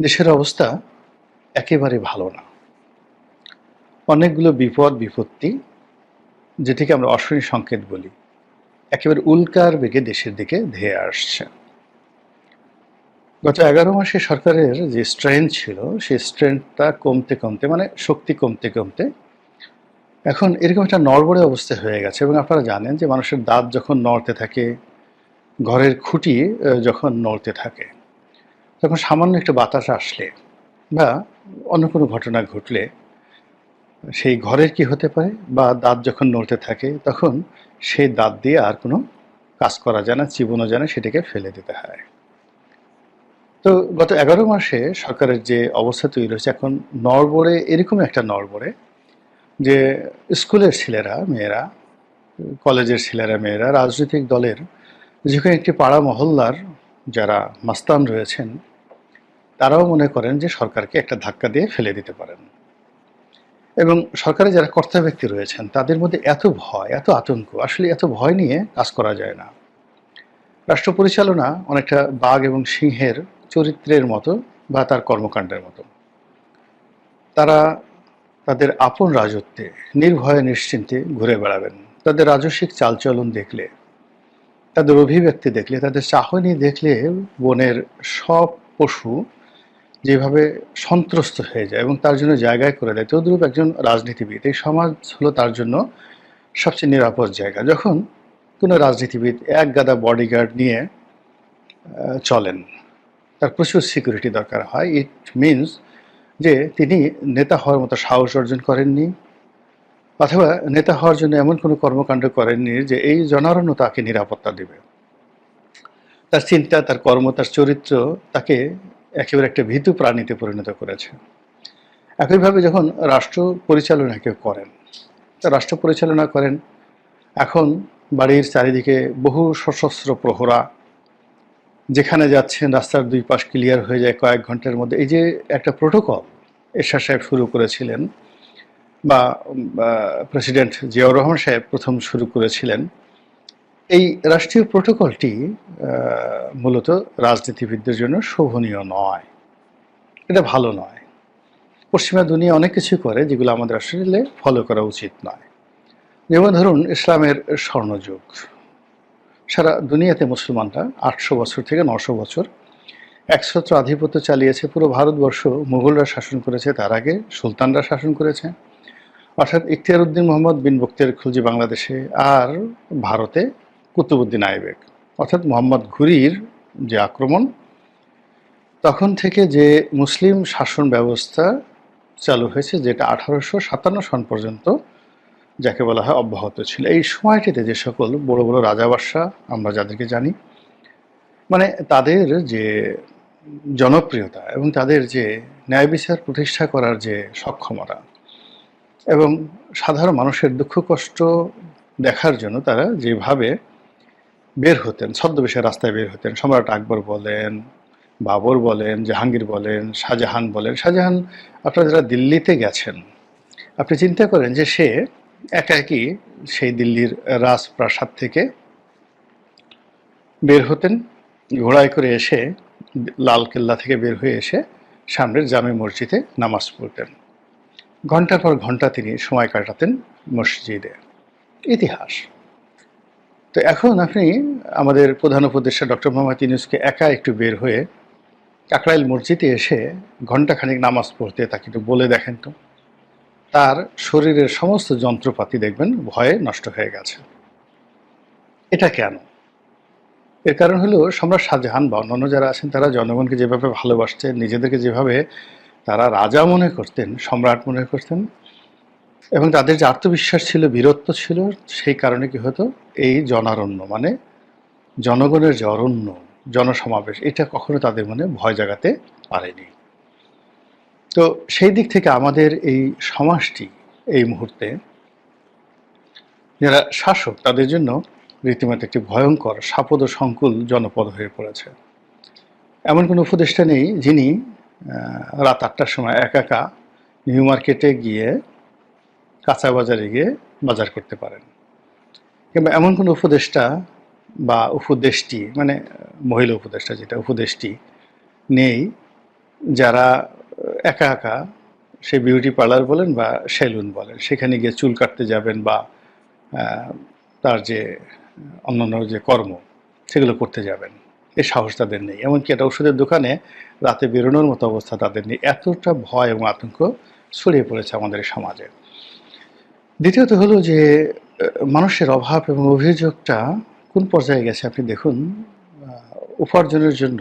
দেশের অবস্থা একেবারে ভালো না। অনেকগুলো বিপদ-বিপত্তি, যেটিকে আমরা অশনি সংকেত বলি, একেবারে উল্কার বেগে দেশের দিকে ধেয়ে আসছে। গত ১১ মাসে সরকারের যে স্ট্রেংথ ছিল, সেই স্ট্রেংথটা কমতে মানে শক্তি কমতে এখন এরকম একটা নড়বড়ে অবস্থা হয়ে গেছে। এবং আপনারা জানেন যে মানুষের দাঁত যখন নড়তে থাকে, ঘরের খুঁটি যখন নড়তে থাকে, তখন সামান্য একটু বাতাস আসলে বা অন্য কোনো ঘটনা ঘটলে সেই ঘরের কি হতে পারে, বা দাঁত যখন নড়তে থাকে তখন সেই দাঁত দিয়ে আর কোনো কাজ করা যায় না, চিবোনো যায় না, সেটাকে ফেলে দিতে হয়। তো গত ১১ মাসে সরকারের যে অবস্থা তৈরি হয়েছে, এখন নড়বড়ে, এরকম একটা নড়বড়ে যে স্কুলের ছেলেরা মেয়েরা, কলেজের ছেলেরা মেয়েরা, রাজনৈতিক দলের যেখানে একটি পাড়া মহল্লার যারা মাস্তান রয়েছেন, তারাও মনে করেন যে সরকারকে একটা ধাক্কা দিয়ে ফেলে দিতে পারেন। এবং সরকারে যারা কর্তা ব্যক্তি রয়েছেন তাদের মধ্যে এত ভয়, এত আতঙ্ক, আসলে এত ভয় নিয়ে কাজ করা যায় না। রাষ্ট্র পরিচালনা অনেকটা বাঘ এবং সিংহের চরিত্রের মতো বা তার কর্মকাণ্ডের মতো। তারা তাদের আপন রাজত্বে নির্ভয়ে নিশ্চিন্তে ঘুরে বেড়াবেন। তাদের রাজস্বিক চালচলন দেখলে, তাদের অভিব্যক্তি দেখলে, তাদের চাহনি দেখলে বনের সব পশু যেভাবে সন্ত্রস্ত হয়ে যায় এবং তার জন্য জায়গায় করে দেয়, তদ্রূপ একজন রাজনীতিবিদ, এই সমাজ হলো তার জন্য সবচেয়ে নিরাপদ জায়গা। যখন কোনো রাজনীতিবিদ এক গাদা বডিগার্ড নিয়ে চলেন, তার প্রচুর সিকিউরিটি দরকার হয়, ইট মিনস যে তিনি নেতা হওয়ার মতো সাহস অর্জন করেননি, অথবা নেতা হওয়ার জন্য এমন কোনো কর্মকাণ্ড করেননি যে এই জনারণ্য তাকে নিরাপত্তা দেবে। তার চিন্তা, তার কর্ম, তার চরিত্র তাকে একেবারে একটা ভীতু প্রাণীতে পরিণত করেছে। একইভাবে যখন রাষ্ট্র পরিচালনা কেউ করেন, তা রাষ্ট্র পরিচালনা করেন, এখন বাড়ির চারিদিকে বহু সশস্ত্র প্রহরা, যেখানে যাচ্ছেন রাস্তার দুই পাশ ক্লিয়ার হয়ে যায় কয়েক ঘন্টার মধ্যে। এই যে একটা প্রোটোকল এরশাদ সাহেব শুরু করেছিলেন, বা প্রেসিডেন্ট জিয়াউর রহমান সাহেব প্রথম শুরু করেছিলেন, এই রাষ্ট্রীয় প্রোটোকলটি মূলত রাজনীতিবিদদের জন্য শোভনীয় নয়, এটা ভালো নয়। পশ্চিমা দুনিয়া অনেক কিছু করে যেগুলো আমাদের আসলে ফলো করা উচিত নয়। যেমন ধরুন ইসলামের স্বর্ণযুগ, সারা দুনিয়াতে মুসলমানরা ৮০০ বছর থেকে ৯০০ বছর একছত্র আধিপত্য চালিয়েছে। পুরো ভারতবর্ষ মুঘলরা শাসন করেছে, তার আগে সুলতানরা শাসন করেছে, অর্থাৎ ইখতিয়ার উদ্দিন মোহাম্মদ বিন বখতিয়ার খলজি বাংলাদেশে, আর ভারতে কুতুবউদ্দিন আইবেক, অর্থাৎ মোহাম্মদ ঘুরির যে আক্রমণ, তখন থেকে যে মুসলিম শাসন ব্যবস্থা চালু হয়েছে, যেটা ১৮৫৭ সন পর্যন্ত যাকে বলা হয় অব্যাহত ছিল। এই সময়টিতে যে সকল বড় বড় রাজা বাদশাহ আমরা যাদেরকে জানি, মানে তাদের যে জনপ্রিয়তা এবং তাদের যে ন্যায় বিচার প্রতিষ্ঠা করার যে সক্ষমতা, এবং সাধারণ মানুষের দুঃখ কষ্ট দেখার জন্য তারা যেভাবে বের হতেন, ছদ্মবেশে রাস্তায় বের হতেন, সম্রাট আকবর বলেন, বাবর বলেন, জাহাঙ্গীর বলেন, শাহজাহান বলেন। শাহজাহান, আপনারা যারা দিল্লিতে গেছেন, আপনি চিন্তা করেন যে সে একাকী সেই দিল্লির রাজপ্রাসাদ থেকে বের হতেন, ঘোড়ায় করে এসে লাল কেল্লা থেকে বের হয়ে এসে সামনের জামে মসজিদে নামাজ পড়তেন। ঘন্টার পর ঘন্টা তিনি সময় কাটাতেন মসজিদে। ইতিহাস। তো এখন আপনি আমাদের প্রধান উপদেষ্টা ডক্টর মোহাম্মদ ইউনূসকে একা একটু বের হয়ে কাকরাইল মসজিদে এসে ঘণ্টাখানিক নামাজ পড়তে তাকে একটু বলে দেখেন তো, তার শরীরের সমস্ত যন্ত্রপাতি দেখবেন ভয়ে নষ্ট হয়ে গেছে। এটা কেন? এর কারণ হলো সম্রাট শাহজাহান বা অন্যান্য যারা আছেন তারা জনগণকে যেভাবে ভালোবাসতেন, নিজেদেরকে যেভাবে তারা রাজা মনে করতেন, সম্রাট মনে করতেন, এবং তাদের যে আত্মবিশ্বাস ছিল, বীরত্ব ছিল, সেই কারণে কি হতো, এই জনারণ্য মানে জনগণের যে অরণ্য, জনসমাবেশ, এটা কখনো তাদের মনে ভয় জাগাতে পারেনি। তো সেই দিক থেকে আমাদের এই সমাজটি এই মুহূর্তে যারা শাসক তাদের জন্য রীতিমতো একটি ভয়ঙ্কর সাপদ সংকুল জনপদ হয়ে পড়েছে। এমন কোনো উপদেষ্টা নেই যিনি রাত ৮টার সময় একা নিউ মার্কেটে গিয়ে, কাঁচা বাজারে গিয়ে বাজার করতে পারেন। কিংবা এমন কোনো উপদেষ্টা বা উপদেষ্টি, মানে মহিলা উপদেষ্টা যেটা, উপদেষ্টি নেই যারা একা একা সে বিউটি পার্লার বলেন বা সেলুন বলেন সেখানে গিয়ে চুল কাটতে যাবেন বা তার যে অন্যান্য যে কর্ম সেগুলো করতে যাবেন, এই সাহস তাদের নেই। এমনকি একটা ওষুধের দোকানে রাতে বেরোনোর মতো অবস্থা তাদের নেই। এতটা ভয় এবং আতঙ্ক ছড়িয়ে পড়েছে আমাদের সমাজে। দ্বিতীয়ত হলো যে মানুষের অভাব এবং অভিযোগটা কোন পর্যায়ে গেছে আপনি দেখুন। উপার্জনের জন্য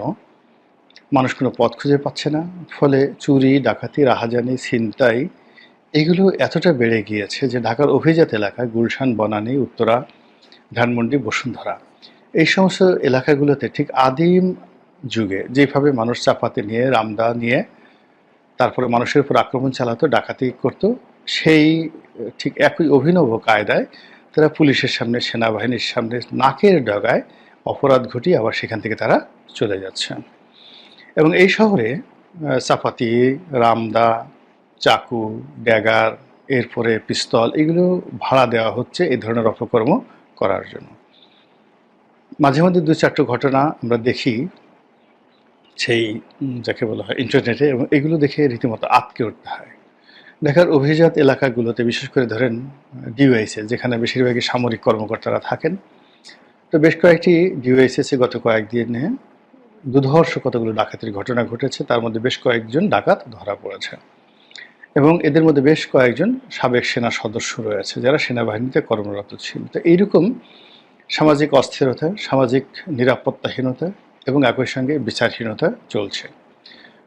মানুষ কোনো পথ খুঁজে পাচ্ছে না, ফলে চুরি, ডাকাতি, রাহাজানি, ছিনতাই এগুলো এতটা বেড়ে গিয়েছে যে ঢাকার অভিজাত এলাকায় গুলশান, বনানী, উত্তরা, ধানমন্ডি, বসুন্ধরা এই সমস্ত এলাকাগুলোতে ঠিক আদিম যুগে যেভাবে মানুষ চাপাতি নিয়ে, রামদা নিয়ে তারপরে মানুষের উপর আক্রমণ চালাতো, ডাকাতি করত, সেই ঠিক একই অভিনব কায়দায় তারা পুলিশের সামনে, সেনাবাহিনীর সামনে নাকের ডগায় অপরাধ ঘটিয়ে আবার সেখান থেকে তারা চলে যাচ্ছে। এবং এই শহরে চাপাতি, রামদা, চাকু, ড্যাগার, এরপরে পিস্তল এগুলো ভাড়া দেওয়া হচ্ছে এই ধরনের অপকর্ম করার জন্য। মাঝে মধ্যে ২-৪টা ঘটনা আমরা দেখি সেই যাকে বলা হয় ইন্টারনেটে, এবং এগুলো দেখে রীতিমতো আঁতকে উঠতে হয়। ঢাকার অভিজাত এলাকাগুলোতে বিশেষ করে ধরেন ডিওয়াইসে, যেখানে বেশিরভাগই সামরিক কর্মকর্তারা থাকেন, তো বেশ কয়েকটি ডিওয়াইসিসে গত কয়েকদিনে দুর্ধর্ষ কতগুলো ডাকাতির ঘটনা ঘটেছে। তার মধ্যে বেশ কয়েকজন ডাকাত ধরা পড়েছে এবং এদের মধ্যে বেশ কয়েকজন সাবেক সেনা সদস্য রয়েছে যারা সেনাবাহিনীতে কর্মরত ছিল। তো এইরকম সামাজিক অস্থিরতা, সামাজিক নিরাপত্তাহীনতা এবং একই সঙ্গে বিচারহীনতা চলছে।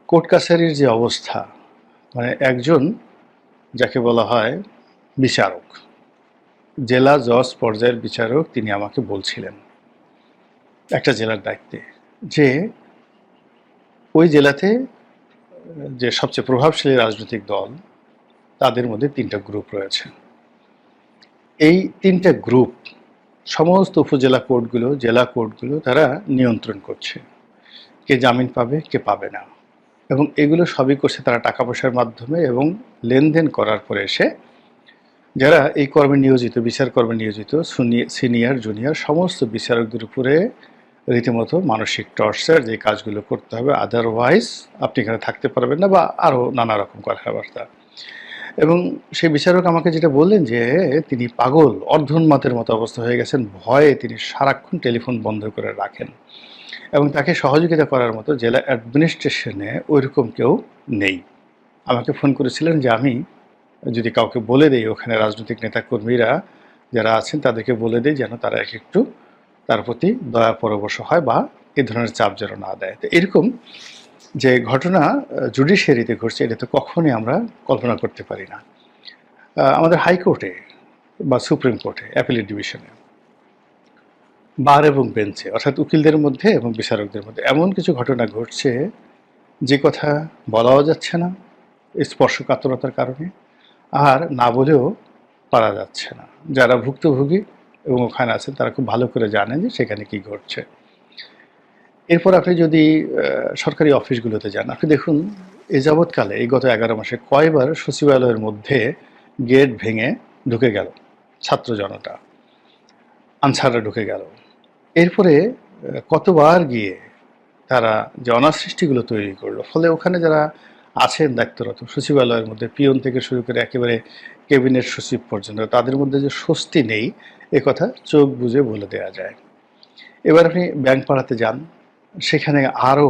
কোর্ট কাছারির যে অবস্থা, মানে একজন যাকে বলা হয় বিচারক, জেলা জজ পর্যায়ের বিচারক, তিনি আমাকে বলছিলেন একটা জেলার দায়িত্বে যে ওই জেলাতে যে সবচেয়ে প্রভাবশালী রাজনৈতিক দল তাদের মধ্যে ৩টা গ্রুপ রয়েছে। এই ৩টা গ্রুপ সমস্ত উপজেলা কোর্টগুলো, জেলা কোর্টগুলো তারা নিয়ন্ত্রণ করছে, কে জামিন পাবে, কে পাবে না। এবং এগুলো সবই করছে তারা টাকা পয়সার মাধ্যমে এবং লেনদেন করার পরে এসে যারা এই কর্মে নিয়োজিত, বিচার কর্মে নিয়োজিত সিনিয়র জুনিয়র সমস্ত বিচারকদের উপরে রীতিমতো মানসিক টর্চার, যে কাজগুলো করতে হবে, আদারওয়াইজ আপনি এখানে থাকতে পারবেন না, বা আরও নানা রকম কথাবার্তা। এবং সেই বিচারক আমাকে যেটা বললেন যে তিনি পাগল, অর্ধোন্মাতের মতো অবস্থা হয়ে গেছেন, ভয়ে তিনি সারাক্ষণ টেলিফোন বন্ধ করে রাখেন এবং তাকে সহযোগিতা করার মতো জেলা অ্যাডমিনিস্ট্রেশনে ওইরকম কেউ নেই। আমাকে ফোন করেছিলেন যে আমি যদি কাউকে বলে দেই, ওখানে রাজনৈতিক নেতাকর্মীরা যারা আছেন তাদেরকে বলে দেই যেন তারা একটু তার প্রতি দয়া পরবশ হয় বা এই ধরনের চাপ যেন না দেয়। তো এরকম যে ঘটনা জুডিশিয়ারিতে ঘটছে, এটা তো কখনই আমরা কল্পনা করতে পারি না। আমাদের হাইকোর্টে বা সুপ্রিম কোর্টে, অ্যাপিলেট ডিভিশনে, বার এবং বেঞ্চে, অর্থাৎ উকিলদের মধ্যে এবং বিচারকদের মধ্যে এমন কিছু ঘটনা ঘটছে যে কথা বলাও যাচ্ছে না স্পর্শকাতরতার কারণে, আর না বলেও পারা যাচ্ছে না। যারা ভুক্তভোগী এবং ওখানে আছেন তারা খুব ভালো করে জানেন যে সেখানে কি ঘটছে। এরপর আপনি যদি সরকারি অফিসগুলোতে যান, আপনি দেখুন এ যাবৎকালে এই গত 11 মাসে কয়বার সচিবালয়ের মধ্যে গেট ভেঙে ঢুকে গেল ছাত্র জনতা, আনসাররা ঢুকে গেল। এরপরে কতবার গিয়ে তারা যে অনাসৃষ্টিগুলো তৈরি করলো, ফলে ওখানে যারা আছেন দায়িত্বরত সচিবালয়ের মধ্যে, পিয়ন থেকে শুরু করে একেবারে ক্যাবিনেট সচিব পর্যন্ত, তাদের মধ্যে যে স্বস্তি নেই এ কথা চোখ বুজে বলে দেওয়া যায়। এবার আপনি ব্যাংক পাড়াতে যান, সেখানে আরও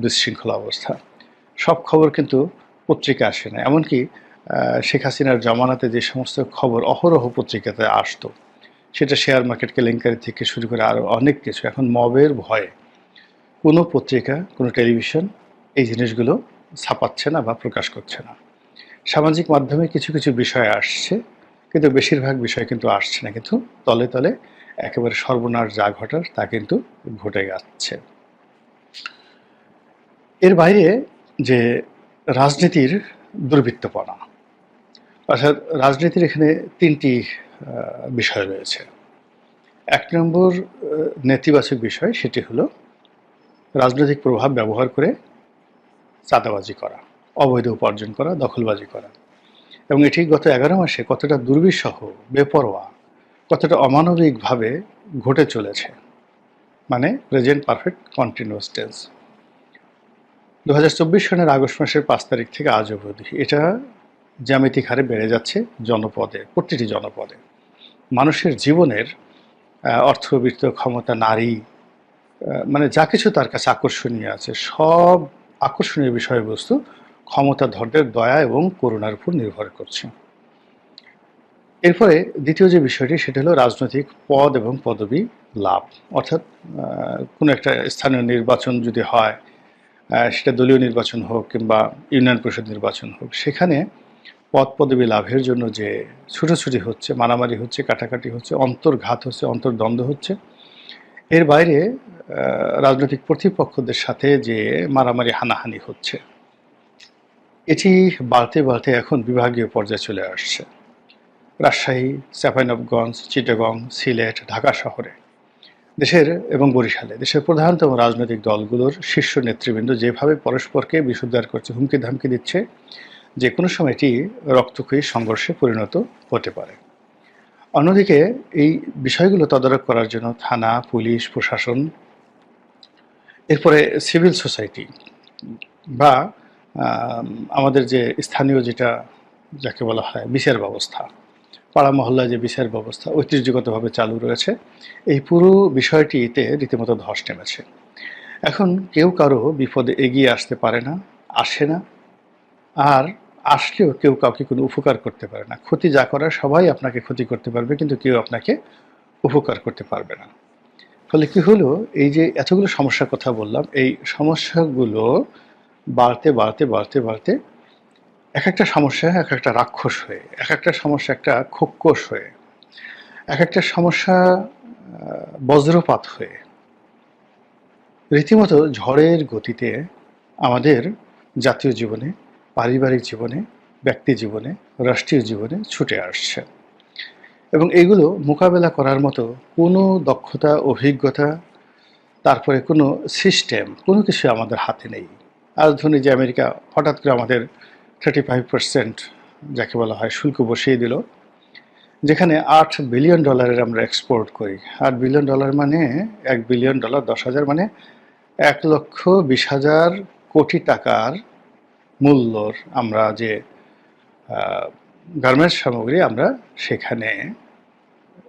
বিশৃঙ্খলা অবস্থা। সব খবর কিন্তু পত্রিকা আসে না। এমনকি শেখ হাসিনার জমানাতে যে সমস্ত খবর অহরহ পত্রিকাতে আসতো, সেটা শেয়ার মার্কেট কেলেঙ্কারি থেকে শুরু করে আরও অনেক কিছু, এখন মবের ভয়ে কোনো পত্রিকা, কোনো টেলিভিশন এই জিনিসগুলো ছাপাচ্ছে না বা প্রকাশ করছে না। সামাজিক মাধ্যমে কিছু কিছু বিষয় আসছে, কিন্তু বেশিরভাগ বিষয় কিন্তু আসছে না, কিন্তু তলে তলে একেবারে সর্বনাশ যা ঘটার তা কিন্তু ঘটে যাচ্ছে। এর বাইরে যে রাজনীতির দুর্বৃত্তপনা, অর্থাৎ রাজনীতির এখানে 3টি বিষয় রয়েছে। 1 নম্বর নেতিবাচক বিষয়, সেটি হলো রাজনৈতিক প্রভাব ব্যবহার করে চাঁদাবাজি করা, অবৈধ উপার্জন করা, দখলবাজি করা। এবং এটি গত 11 মাসে কতটা দুর্বিষহ, বেপরোয়া, কতটা অমানবিকভাবে ঘটে চলেছে, মানে প্রেজেন্ট পারফেক্ট কন্টিনিউয়াস টেন্স। 2024 সনের আগস্ট মাসের 5 তারিখ থেকে আজ অবধি এটা জ্যামিতিক হারে বেড়ে যাচ্ছে জনপদে, প্রতিটি জনপদে। মানুষের জীবনের অর্থবিত্ত, ক্ষমতা, নারী, মানে যা কিছু তার কাছে আকর্ষণীয় আছে, সব আকর্ষণীয় বিষয়বস্তু ক্ষমতাধরদের দয়া এবং করুণার উপর নির্ভর করছে। এরপরে দ্বিতীয় যে বিষয়টি, সেটা হলো রাজনৈতিক পদ এবং পদবি লাভ। অর্থাৎ কোনো একটা স্থানীয় নির্বাচন যদি হয়, সেটা দলীয় নির্বাচন হোক কিংবা ইউনিয়ন পরিষদ নির্বাচন হোক, সেখানে পদ পদবি লাভের জন্য যে ছুটোছুটি হচ্ছে, মারামারি হচ্ছে, কাটাকাটি হচ্ছে, অন্তর্ঘাত হচ্ছে, অন্তর্দ্বন্দ্ব হচ্ছে, এর বাইরে রাজনৈতিক প্রতিপক্ষদের সাথে যে মারামারি হানাহানি হচ্ছে, এটি বাড়তে বাড়তে এখন বিভাগীয় পর্যায়ে চলে আসছে। রাজশাহী, চাঁপাইনবাবগঞ্জ, চিটাগং, সিলেট, ঢাকা শহরে দেশের এবং বরিশালে দেশের প্রধানতম রাজনৈতিক দলগুলোর শীর্ষ নেতৃবৃন্দ যেভাবে পরস্পরকে বিষোদ্গার করছে, হুমকি ধামকি দিচ্ছে, যে কোনো সময় এটি রক্তক্ষয়ী সংঘর্ষে পরিণত হতে পারে। অন্যদিকে এই বিষয়গুলো তদারক করার জন্য থানা, পুলিশ, প্রশাসন, এরপরে সিভিল সোসাইটি বা আমাদের যে স্থানীয় যেটা যাকে বলা হয় বিচার ব্যবস্থা, পাড়া মহল্লায় যে বিচার ব্যবস্থা ঐতিহ্যগতভাবে চালু রয়েছে, এই পুরো বিষয়টিতে রীতিমতো ধস নেমেছে। এখন কেউ কারো বিপদে এগিয়ে আসতে পারে না, আসে না, আর আসলেও কেউ কাউকে কোনো উপকার করতে পারে না। ক্ষতি যা করার সবাই আপনাকে ক্ষতি করতে পারবে, কিন্তু কেউ আপনাকে উপকার করতে পারবে না। ফলে কি হলো, এই যে এতগুলো সমস্যার কথা বললাম, এই সমস্যাগুলো বাড়তে বাড়তে বাড়তে বাড়তে এক একটা সমস্যা এক একটা রাক্ষস হয়ে, এক একটা সমস্যা একটা খোক্কস হয়ে, এক একটা সমস্যা বজ্রপাত হয়ে, রীতিমতো ঝড়ের গতিতে আমাদের জাতীয় জীবনে, পারিবারিক জীবনে, ব্যক্তি জীবনে, রাষ্ট্রীয় জীবনে ছুটে আসছে। এবং এগুলো মোকাবেলা করার মতো কোনো দক্ষতা, অভিজ্ঞতা, তারপরে কোনো সিস্টেম, কোনো কিছু আমাদের হাতে নেই। আজ ধরুন যে আমেরিকা হঠাৎ করে আমাদের 35% যাকে বলা হয় শুল্ক বসিয়ে দিল, যেখানে $8 বিলিয়ন আমরা এক্সপোর্ট করি। $8 বিলিয়ন মানে $1 বিলিয়ন 10,000 মানে 1,20,000 কোটি টাকার মূল্যর আমরা যে গার্মেন্টস সামগ্রী আমরা সেখানে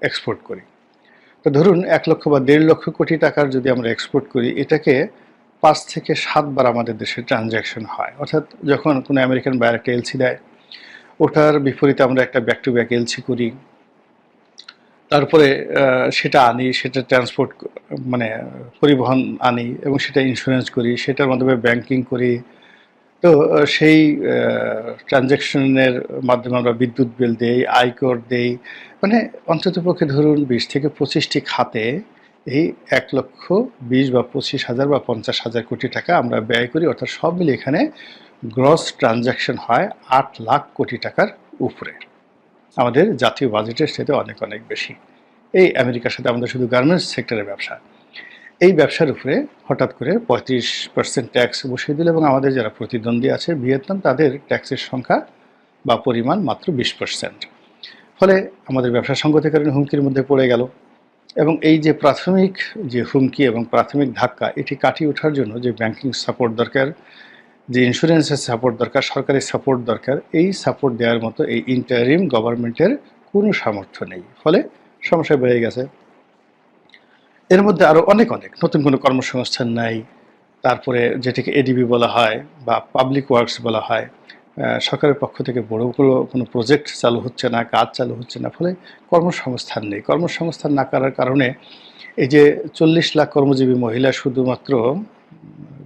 এক্সপোর্ট করি। তো ধরুন 1 লক্ষ বা 1.5 লক্ষ কোটি টাকার যদি আমরা এক্সপোর্ট করি, এটাকে 5 থেকে 7 বার আমাদের দেশে ট্রানজ্যাকশন হয়। অর্থাৎ যখন কোনো আমেরিকান বায়ার একটা এলসি দেয়, ওটার বিপরীতে আমরা একটা ব্যাক টু ব্যাক এলসি করি, তারপরে সেটা আনি, সেটা ট্রান্সপোর্ট মানে পরিবহন আনি এবং সেটা ইন্স্যুরেন্স করি, সেটার মাধ্যমে ব্যাংকিং করি। তো সেই ট্রানজ্যাকশনের মাধ্যমে আমরা বিদ্যুৎ বিল দেই, আয়কর দেই, মানে অন্ততপক্ষে ধরুন 20 থেকে 25টি খাতে এই 1,20,000 বা 25,000 বা 50,000 কোটি টাকা আমরা ব্যয় করি। অর্থাৎ সব মিলে এখানে গ্রস ট্রানজ্যাকশন হয় 8 লাখ কোটি টাকার উপরে। আমাদের জাতীয় বাজেটের সাথে অনেক অনেক বেশি। এই আমেরিকার সাথে আমাদের শুধু গার্মেন্টস সেক্টরের ব্যবসা, এই ব্যবসার উপরে হঠাৎ করে 35% ট্যাক্স বসিয়ে দিল এবং আমাদের যারা প্রতিদ্বন্দ্বী আছে ভিয়েতনাম, তাদের ট্যাক্সের সংখ্যা বা পরিমাণ মাত্র 20%। ফলে আমাদের ব্যবসা সংগতের কারণে হুমকির মধ্যে পড়ে গেল। এবং এই যে প্রাথমিক যে হুমকি এবং প্রাথমিক ধাক্কা, এটি কাটিয়ে ওঠার জন্য যে ব্যাংকিং সাপোর্ট দরকার, যে ইন্স্যুরেন্সের সাপোর্ট দরকার, সরকারি সাপোর্ট দরকার, এই সাপোর্ট দেওয়ার মতো এই ইন্টারিম গভর্নমেন্টের কোনো সামর্থ্য নেই। ফলে সমস্যা বেড়ে গেছে। এর মধ্যে আরও অনেক অনেক নতুন কোনো কর্মসংস্থান নাই, তারপরে যেটাকে এডিবি বলা হয় বা পাবলিক ওয়ার্কস বলা হয়, সরকারের পক্ষ থেকে বড় কোনো প্রজেক্ট চালু হচ্ছে না, কাজ চালু হচ্ছে না, ফলে কর্মসংস্থান নেই। কর্মসংস্থান না করার কারণে এই যে 40 লাখ কর্মজীবী মহিলা শুধুমাত্র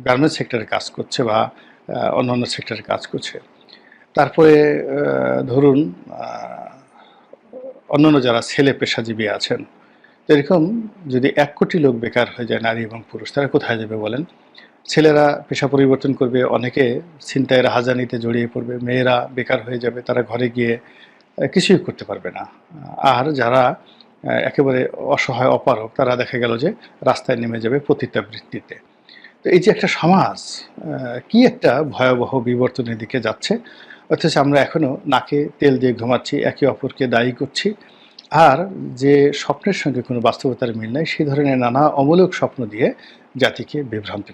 গার্মেন্টস সেক্টরে কাজ করছে বা অন্যান্য সেক্টরে কাজ করছে, তারপরে ধরুন অন্যান্য যারা ছেলে পেশাজীবী আছেন, এরকম যদি 1 কোটি লোক বেকার হয়ে যায়, নারী এবং পুরুষ, তারা কোথায় যাবে বলেন? ছেলেরা পেশা পরিবর্তন করবে, অনেকে ছিনতাইয়ের হাজানিতে জড়িয়ে পড়বে, মেয়েরা বেকার হয়ে যাবে, তারা ঘরে গিয়ে কিছুই করতে পারবে না। আর যারা একেবারে অসহায় অপারগ, তারা দেখা গেল যে রাস্তায় নেমে যাবে পতিতাবৃত্তিতে। তো এই যে একটা সমাজ কি একটা ভয়াবহ বিবর্তনের দিকে যাচ্ছে, অথচ আমরা এখনও নাকে তেল দিয়ে ঘুমাচ্ছি, একে অপরকে দায়ী করছি, আর যে স্বপ্নের সঙ্গে কোনো বাস্তবতার মিল নাই, সেই ধরনের নানা অমূলক স্বপ্ন দিয়ে জাতিকে বিভ্রান্ত